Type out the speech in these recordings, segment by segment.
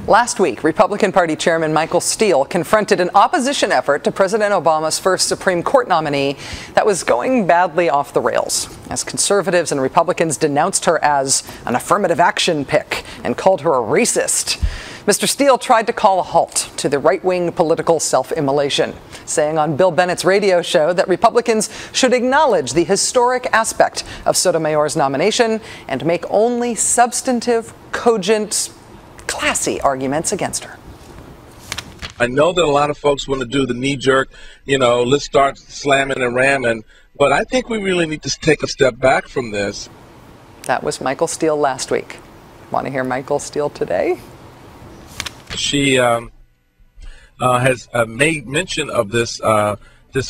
Last week, Republican Party Chairman Michael Steele confronted an opposition effort to President Obama's first Supreme Court nominee that was going badly off the rails, as conservatives and Republicans denounced her as an affirmative action pick and called her a racist. Mr. Steele tried to call a halt to the right-wing political self-immolation, saying on Bill Bennett's radio show that Republicans should acknowledge the historic aspect of Sotomayor's nomination and make only substantive, cogent, classy arguments against her. I know that a lot of folks want to do the knee-jerk, let's start slamming and ramming, but I think we really need to take a step back from this. That was Michael Steele last week. Want to hear Michael Steele today? She has made mention of this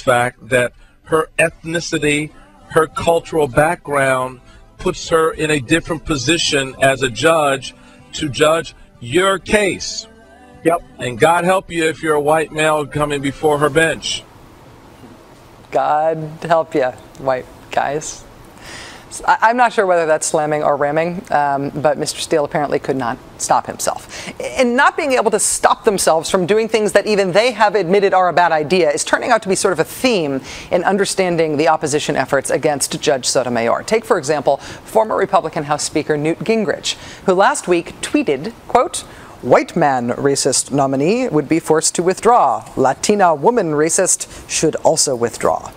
fact that her ethnicity, her cultural background puts her in a different position as a judge to judge your case. Yep. And God help you if you're a white male coming before her bench. God help you, white guys. I'm not sure whether that's slamming or ramming, but Mr. Steele apparently could not stop himself. And not being able to stop themselves from doing things that even they have admitted are a bad idea is turning out to be sort of a theme in understanding the opposition efforts against Judge Sotomayor. Take, for example, former Republican House Speaker Newt Gingrich, who last week tweeted, quote, "White man racist nominee would be forced to withdraw. Latina woman racist should also withdraw."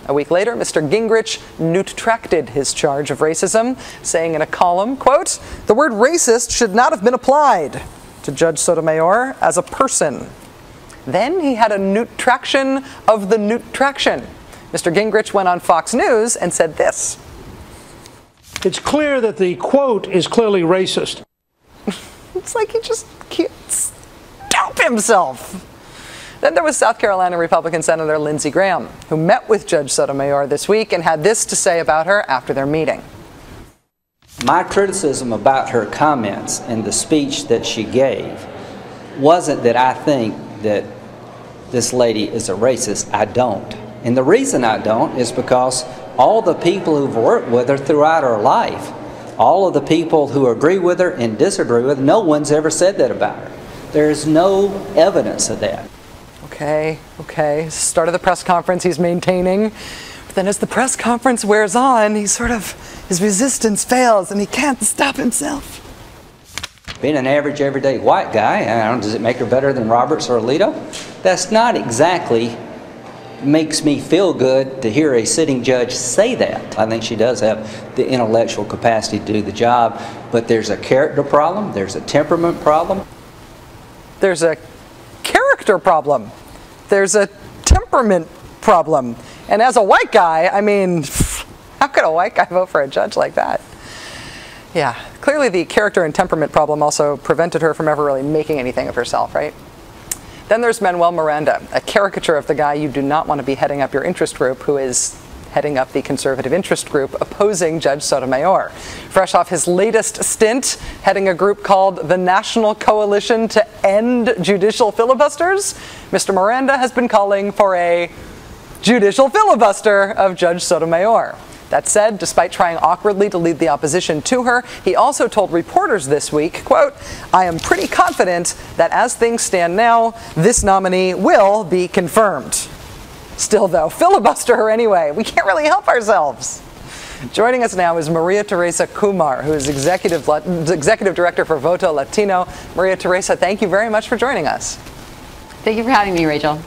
A week later, Mr. Gingrich neutracted his charge of racism, saying in a column, quote, "The word racist should not have been applied to Judge Sotomayor as a person." Then he had a neutraction of the neutraction. Mr. Gingrich went on Fox News and said this. It's clear that the quote is clearly racist. It's like he just can't stop himself. Then there was South Carolina Republican Senator Lindsey Graham, who met with Judge Sotomayor this week and had this to say about her after their meeting. My criticism about her comments and the speech that she gave wasn't that I think that this lady is a racist. I don't. And the reason I don't is because all the people who've worked with her throughout her life, all of the people who agree with her and disagree with her, no one's ever said that about her. There's no evidence of that. Okay. Start of the press conference he's maintaining. But then as the press conference wears on, his resistance fails and he can't stop himself. Being an average, everyday white guy, does it make her better than Roberts or Alito? That's not exactly makes me feel good to hear a sitting judge say that. I think she does have the intellectual capacity to do the job, but there's a character problem, there's a temperament problem. There's a character problem. There's a temperament problem. And as a white guy, I mean, how could a white guy vote for a judge like that? Yeah, clearly the character and temperament problem also prevented her from ever really making anything of herself, right? Then there's Manuel Miranda, a caricature of the guy you do not want to be heading up your interest group, who is heading up the conservative interest group opposing Judge Sotomayor. Fresh off his latest stint, heading a group called the National Coalition to End Judicial Filibusters, Mr. Miranda has been calling for a judicial filibuster of Judge Sotomayor. That said, despite trying awkwardly to lead the opposition to her, he also told reporters this week, quote, "I am pretty confident that as things stand now, this nominee will be confirmed." Still, though, filibuster her anyway. We can't really help ourselves. Joining us now is Maria Teresa Kumar, who is Executive Director for Voto Latino. Maria Teresa, thank you very much for joining us. Thank you for having me, Rachel.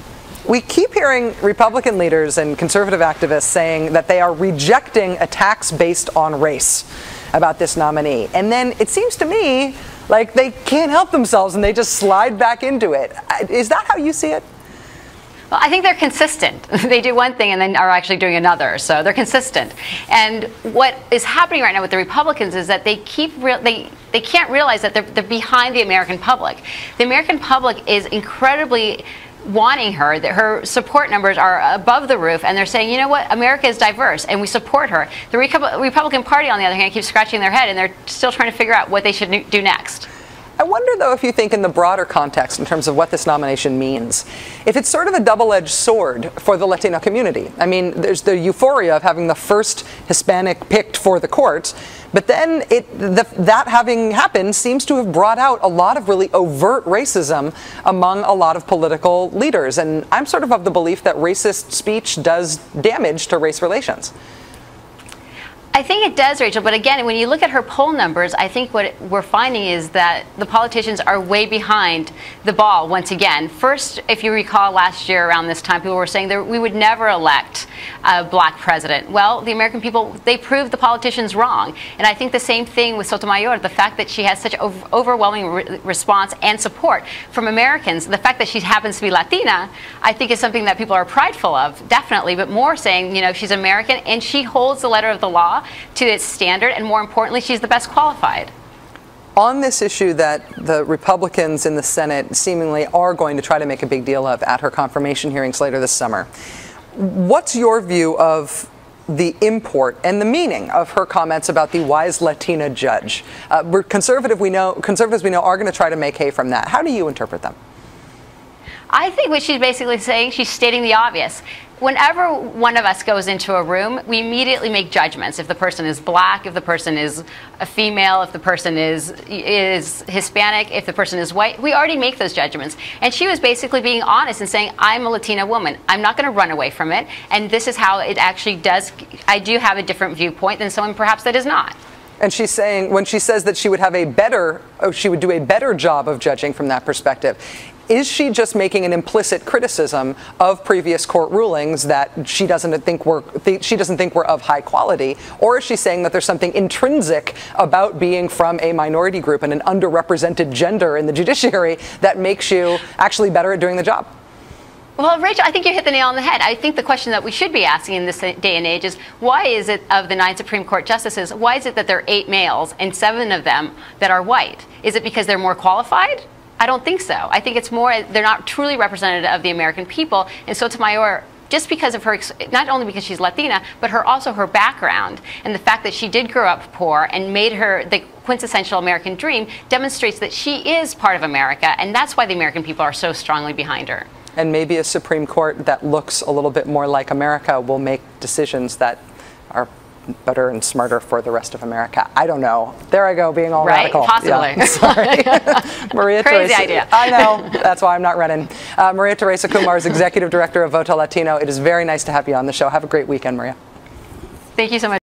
We keep hearing Republican leaders and conservative activists saying that they are rejecting attacks based on race about this nominee. And then it seems to me like they can't help themselves and they just slide back into it. Is that how you see it? Well, I think they're consistent. They do one thing and then are actually doing another, so they're consistent. And what is happening right now with the Republicans is that they can't realize that they're behind the American public. The American public is incredibly wanting her, that her support numbers are above the roof, and they're saying, you know what, America is diverse and we support her. The Republican Party, on the other hand, keeps scratching their head and they're still trying to figure out what they should do next. I wonder, though, if you think in the broader context in terms of what this nomination means, if it's sort of a double-edged sword for the Latino community. I mean, there's the euphoria of having the first Hispanic picked for the court, but then that having happened seems to have brought out a lot of really overt racism among a lot of political leaders. And I'm sort of the belief that racist speech does damage to race relations. I think it does, Rachel, but again, when you look at her poll numbers, I think what we're finding is that the politicians are way behind the ball once again. First, if you recall last year around this time, people were saying that we would never elect a black president. Well, the American people, they proved the politicians wrong. And I think the same thing with Sotomayor, the fact that she has such overwhelming response and support from Americans. The fact that she happens to be Latina, I think is something that people are prideful of, definitely, but more saying, you know, she's American and she holds the letter of the law to its standard, and more importantly, she's the best qualified. On this issue that the Republicans in the Senate seemingly are going to try to make a big deal of at her confirmation hearings later this summer, what's your view of the import and the meaning of her comments about the wise Latina judge? Conservatives we know are going to try to make hay from that. How do you interpret them? I think what she's basically saying, she's stating the obvious. Whenever one of us goes into a room, we immediately make judgments. If the person is black, if the person is a female, if the person is Hispanic, if the person is white, we already make those judgments. And she was basically being honest and saying, I'm a Latina woman. I'm not going to run away from it. And this is how it actually does. I do have a different viewpoint than someone perhaps that is not. And she's saying, when she says that she would have she would do a better job of judging from that perspective, is she just making an implicit criticism of previous court rulings that she doesn't think were of high quality, or is she saying that there's something intrinsic about being from a minority group and an underrepresented gender in the judiciary that makes you actually better at doing the job? Well, Rachel, I think you hit the nail on the head. I think the question that we should be asking in this day and age is, why is it, of the 9 Supreme Court justices, why is it that there are 8 males and 7 of them that are white? Is it because they're more qualified? I don't think so. I think it's more, they're not truly representative of the American people. And Sotomayor, just because of her, not only because she's Latina, but also her background and the fact that she did grow up poor and made her the quintessential American dream, demonstrates that she is part of America, and that's why the American people are so strongly behind her. And maybe a Supreme Court that looks a little bit more like America will make decisions that are better and smarter for the rest of America. I don't know. There I go, being all radical. Possibly. Yeah, sorry. Maria Crazy Teresa, idea. I know. That's why I'm not running. Maria Teresa Kumar is Executive Director of Voto Latino. It is very nice to have you on the show. Have a great weekend, Maria. Thank you so much.